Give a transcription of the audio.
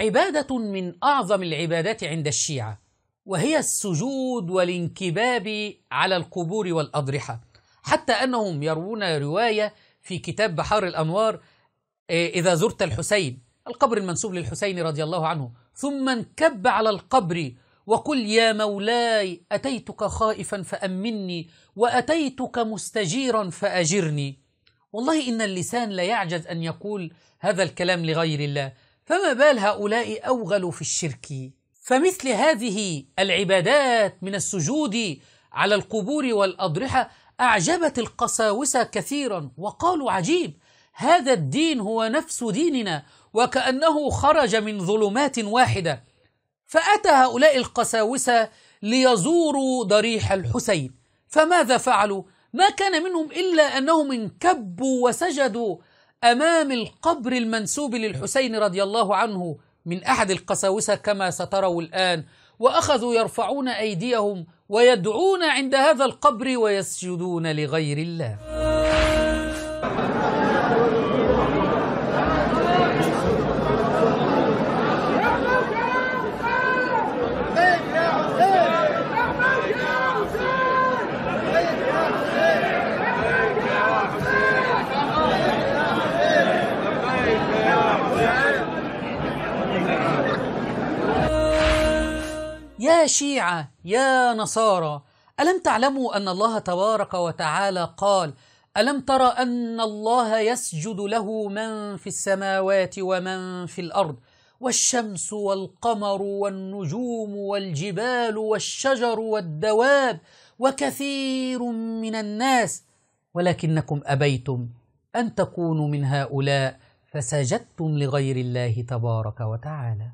عبادة من أعظم العبادات عند الشيعة، وهي السجود والانكباب على القبور والأضرحة، حتى أنهم يروون رواية في كتاب بحار الأنوار: إذا زرت الحسين، القبر المنسوب للحسين رضي الله عنه، ثم انكب على القبر وقل يا مولاي أتيتك خائفا فأمني وأتيتك مستجيرا فأجرني. والله إن اللسان لا يعجز أن يقول هذا الكلام لغير الله، فما بال هؤلاء أوغلوا في الشرك. فمثل هذه العبادات من السجود على القبور والأضرحة أعجبت القساوسة كثيرا، وقالوا عجيب، هذا الدين هو نفس ديننا وكأنه خرج من ظلمات واحدة. فأتى هؤلاء القساوسة ليزوروا ضريح الحسين، فماذا فعلوا؟ ما كان منهم إلا أنهم انكبوا وسجدوا أمام القبر المنسوب للحسين رضي الله عنه من أحد القساوسة كما ستروا الآن، وأخذوا يرفعون أيديهم ويدعون عند هذا القبر ويسجدون لغير الله. يا شيعة يا نصارى، ألم تعلموا أن الله تبارك وتعالى قال: ألم تر أن الله يسجد له من في السماوات ومن في الأرض والشمس والقمر والنجوم والجبال والشجر والدواب وكثير من الناس ولكنكم أبيتم أن تكونوا من هؤلاء فسجدتم لغير الله تبارك وتعالى.